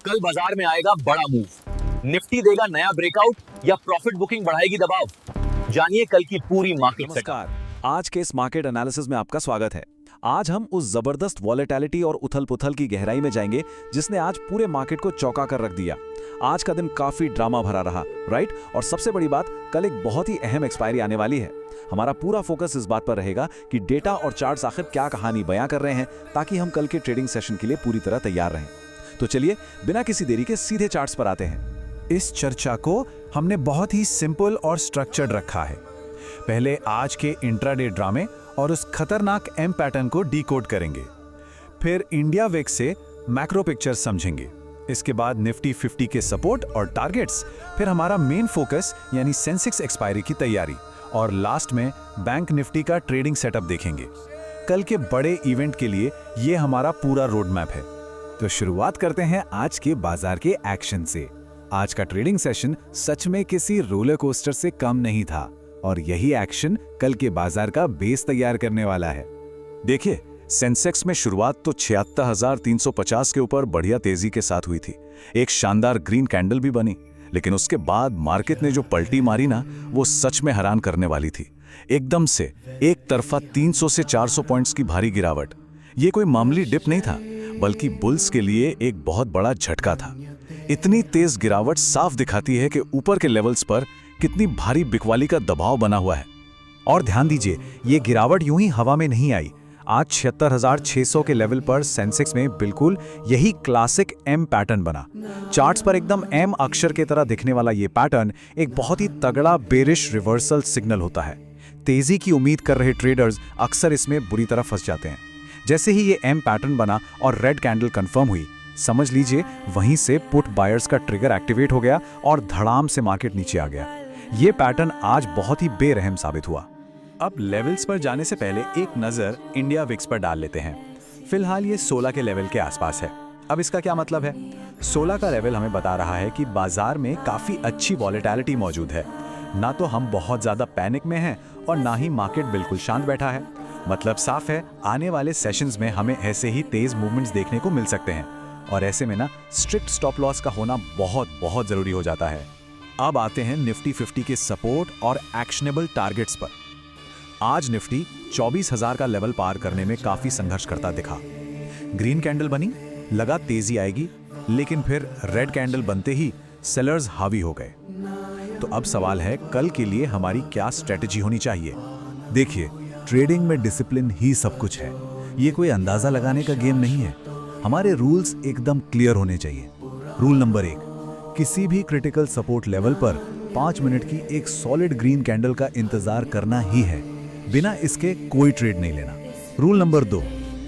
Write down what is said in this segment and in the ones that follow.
कल बाजार में आएगा बड़ा मूव। निफ्टी देगा नया ब्रेकआउट या प्रॉफिट बुकिंग बढ़ाएगी दबाव। जानिए कल की पूरी मार्केट नमस्कार, आज के इस मार्केट एनालिसिस में आपका स्वागत है। आज हम उस जबरदस्त वॉलेटिलिटी और उथल-पुथल की गहराई में जाएंगे जिसने आज पूरे मार्केट को चौंका कर रख दिया। आज का दिन काफी ड्रामा भरा रहा, राइट? और सबसे बड़ी बात, कल एक बहुत ही अहम एक्सपायरी आने वाली है। हमारा पूरा फोकस इस बात पर रहेगा कि डेटा और चार्ट्स आखिर क्या कहानी बयां कर रहे हैं, ताकि हम कल के ट्रेडिंग सेशन के लिए पूरी तरह तैयार रहें। तो चलिए बिना किसी देरी के सीधे चार्ट्स पर आते हैं। इस चर्चा को हमने बहुत ही सिंपल और स्ट्रक्चर्ड रखा है। पहले आज के इंट्राडे ड्रामे और उस खतरनाक एम पैटर्न को डीकोड करेंगे, फिर इंडिया विक्स से मैक्रो पिक्चर समझेंगे, इसके बाद निफ्टी 50 के सपोर्ट और टारगेट्स, फिर हमारा मेन फोकस यानी सेंसेक्स एक्सपायरी की तैयारी, और लास्ट में बैंक निफ्टी का ट्रेडिंग सेटअप देखेंगे। कल के बड़े इवेंट के लिए ये हमारा पूरा रोड मैप है। तो शुरुआत करते हैं आज के बाजार के एक्शन से। आज का ट्रेडिंग सेशन सच में किसी रोलर कोस्टर से कम नहीं था, और यही एक्शन कल के बाजार का बेस तैयार करने वाला है। देखिए, सेंसेक्स में शुरुआत तो 76,350 के ऊपर बढ़िया तेजी के साथ हुई थी। एक शानदार ग्रीन कैंडल भी बनी, लेकिन उसके बाद मार्केट ने जो पलटी मारी ना, वो सच में हैरान करने वाली थी। एकदम से एक तरफा 300 से 400 पॉइंट्स की भारी गिरावट। ये कोई मामूली डिप नहीं था, बल्कि बुल्स के लिए एक बहुत बड़ा झटका था। इतनी तेज गिरावट साफ दिखाती है कि ऊपर के लेवल्स पर कितनी भारी बिकवाली का दबाव बना हुआ है। और ध्यान दीजिए, ये गिरावट यूं ही हवा में नहीं आई। आज 76,600 के लेवल पर सेंसेक्स में बिल्कुल यही क्लासिक एम पैटर्न बना। चार्ट्स पर एकदम एम अक्षर की तरह दिखने वाला ये पैटर्न एक बहुत ही तगड़ा बेरिश रिवर्सल सिग्नल होता है। तेजी की उम्मीद कर रहे ट्रेडर्स अक्सर इसमें बुरी तरह फंस जाते हैं। जैसे ही ये एम पैटर्न बना और रेड कैंडल कंफर्म हुई, समझ लीजिए वहीं से पुट बायर्स का ट्रिगर एक्टिवेट हो गया और धड़ाम से मार्केट नीचे आ गया। ये पैटर्न आज बहुत ही बेरहम साबित हुआ। अब लेवल्स पर जाने से पहले एक नजर इंडिया विक्स पर डाल लेते हैं। फिलहाल ये 16 के लेवल के आसपास है। अब इसका क्या मतलब है? 16 का लेवल हमें बता रहा है कि बाजार में काफी अच्छी वॉलेटिलिटी मौजूद है। ना तो हम बहुत ज्यादा पैनिक में हैं और ना ही मार्केट बिल्कुल शांत बैठा है। मतलब साफ है, आने वाले सेशंस में हमें ऐसे ही तेज मूवमेंट्स देखने को मिल सकते हैं, और ऐसे में ना स्ट्रिक्ट स्टॉप लॉस का होना बहुत बहुत जरूरी हो जाता है। अब आते हैं निफ्टी 50 के सपोर्ट और एक्शनेबल टारगेट्स पर। आज निफ्टी 24,000 का लेवल पार करने में काफी संघर्ष करता दिखा। ग्रीन कैंडल बनी, लगा तेजी आएगी, लेकिन फिर रेड कैंडल बनते ही सेलर्स हावी हो गए। तो अब सवाल है, कल के लिए हमारी क्या स्ट्रेटेजी होनी चाहिए? देखिए, ट्रेडिंग में डिसिप्लिन ही सब कुछ है। ये कोई अंदाजा लगाने का गेम नहीं है। हमारे रूल्स एकदम क्लियर होने चाहिए। रूल नंबर 1, किसी भी क्रिटिकल सपोर्ट लेवल पर 5 मिनट की एक सॉलिड ग्रीन कैंडल का इंतजार करना ही है। बिना इसके कोई ट्रेड नहीं लेना। रूल नंबर 2,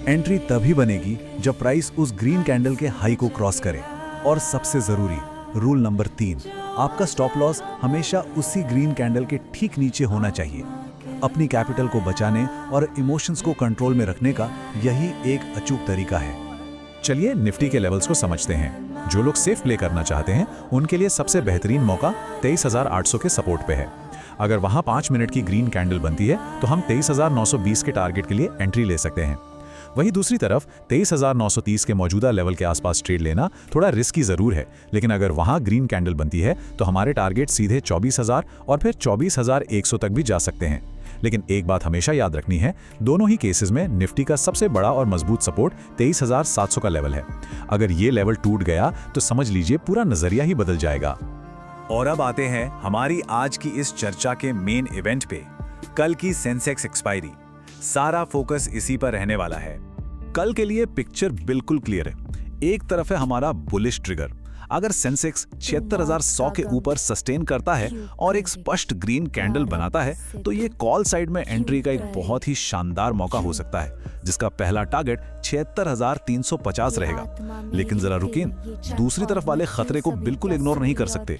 एंट्री तभी बनेगी जब प्राइस उस ग्रीन कैंडल के हाई को क्रॉस करे। और सबसे जरूरी रूल नंबर 3, आपका स्टॉप लॉस हमेशा उसी ग्रीन कैंडल के ठीक नीचे होना चाहिए। अपनी कैपिटल को बचाने और इमोशंस को कंट्रोल में रखने का यही एक अचूक तरीका है। चलिए निफ्टी के लेवल्स को समझते हैं। जो लोग सेफ प्ले करना चाहते हैं, उनके लिए सबसे बेहतरीन मौका 23,800 के सपोर्ट पे है। अगर वहां 5 मिनट की ग्रीन कैंडल बनती है तो हम 23,920 के टारगेट के लिए एंट्री ले सकते हैं। वहीं दूसरी तरफ 23,930 के मौजूदा लेवल के आसपास ट्रेड लेना थोड़ा रिस्की जरूर है, लेकिन अगर वहां ग्रीन कैंडल बनती है तो हमारे टारगेट सीधे 24,000 और फिर 24,100 तक भी जा सकते हैं। लेकिन एक बात हमेशा याद रखनी है, दोनों ही केसेस में निफ्टी का सबसे बड़ा और मजबूत सपोर्ट 23,700 का लेवल है। अगर ये लेवल टूट गया तो समझ लीजिए पूरा नजरिया ही बदल जाएगा। और अब आते हैं हमारी आज की इस चर्चा के मेन इवेंट पे, कल की सेंसेक्स एक्सपायरी। सारा फोकस इसी पर रहने वाला है। कल के लिए पिक्चर बिल्कुल क्लियर है। एक तरफ है हमारा बुलिश ट्रिगर। अगर सेंसेक्स 76,100 के ऊपर सस्टेन करता है और एक स्पष्ट ग्रीन कैंडल बनाता है, तो ये कॉल साइड में एंट्री का एक बहुत ही शानदार मौका हो सकता है, जिसका पहला टारगेट 76,350 रहेगा। लेकिन जरा रुकिए, दूसरी तरफ वाले खतरे को बिल्कुल इग्नोर नहीं कर सकते।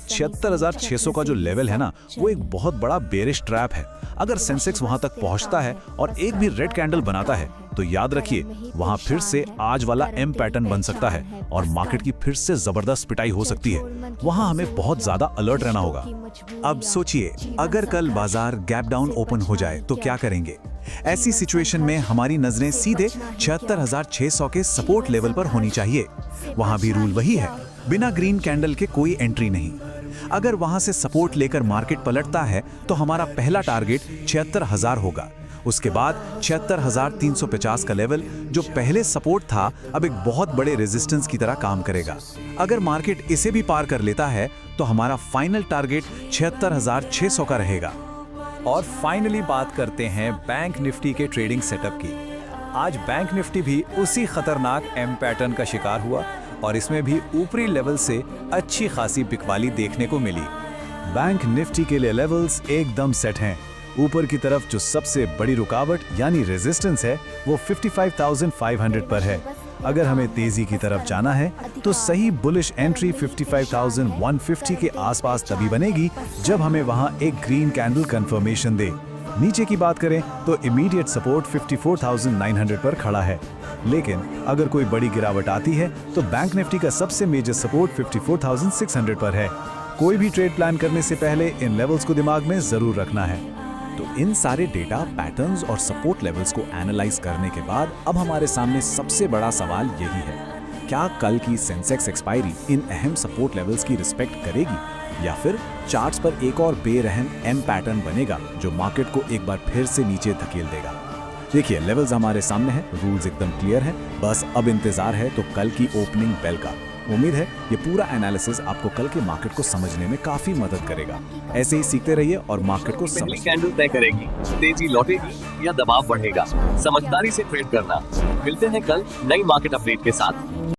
76,600 का जो लेवल है ना, वो एक बहुत बड़ा बेरिश ट्रैप है। अगर सेंसेक्स वहां तक पहुंचता है और एक भी रेड कैंडल बनाता है, तो याद रखिए वहां फिर से आज वाला एम पैटर्न बन सकता है और मार्केट की फिर से जबरदस्त पिटाई हो सकती है। वहां हमें बहुत ज्यादा अलर्ट रहना होगा। अब सोचिए, अगर कल बाजार गैप डाउन ओपन हो जाए तो क्या करेंगे? ऐसी सिचुएशन में हमारी नजरें सीधे 76,600 के सपोर्ट लेवल पर होनी चाहिए। वहां भी रूल वही है, बिना ग्रीन कैंडल के कोई एंट्री नहीं। अगर वहां से सपोर्ट लेकर मार्केट पलटता है तो हमारा पहला टारगेट 76,000 होगा। उसके बाद 76,350 का लेवल जो पहले सपोर्ट था अब एक बहुत बड़े रेजिस्टेंस की तरह काम करेगा। अगर मार्केट इसे भी पार कर लेता है तो हमारा फाइनल टारगेट 76,600 का रहेगा। और फाइनली बात करते हैं बैंक निफ्टी के ट्रेडिंग सेटअप की। आज बैंक निफ्टी भी उसी खतरनाक एम पैटर्न का शिकार हुआ और इसमें भी ऊपरी लेवल से अच्छी खासी बिकवाली देखने को मिली। बैंक निफ्टी के लिए लेवल्स एकदम सेट हैं। ऊपर की तरफ जो सबसे बड़ी रुकावट यानी रेजिस्टेंस है वो 55,500 पर है। अगर हमें तेजी की तरफ जाना है तो सही बुलिश एंट्री 55,150 के आसपास तभी बनेगी जब हमें वहां एक ग्रीन कैंडल कंफर्मेशन दे। नीचे की बात करें तो इमीडिएट सपोर्ट 54,900 पर खड़ा है, लेकिन अगर कोई बड़ी गिरावट आती है तो बैंक निफ्टी का सबसे मेजर सपोर्ट 54,600 पर है। कोई भी ट्रेड प्लान करने से पहले इन लेवल्स को दिमाग में जरूर रखना है। तो इन सारे डेटा, पैटर्न्स और सपोर्ट लेवल्स को एनालाइज करने के बाद अब हमारे सामने सबसे बड़ा सवाल यही है, क्या कल की सेंसेक्स एक्सपायरी इन अहम सपोर्ट लेवल्स की रिस्पेक्ट करेगी या फिर चार्ट्स पर एक और बेरहम एम पैटर्न बनेगा जो मार्केट को एक बार फिर से नीचे धकेल देगा? देखिए, लेवल्स हमारे सामने हैं, रूल्स एकदम क्लियर है, बस अब इंतजार है तो कल की ओपनिंग बेल का। उम्मीद है ये पूरा एनालिसिस आपको कल के मार्केट को समझने में काफी मदद करेगा। ऐसे ही सीखते रहिए और मार्केट को पहली समझ कैंडल तय करेगी, तेजी लौटेगी या दबाव बढ़ेगा। समझदारी से ट्रेड करना। मिलते हैं कल नई मार्केट अपडेट के साथ।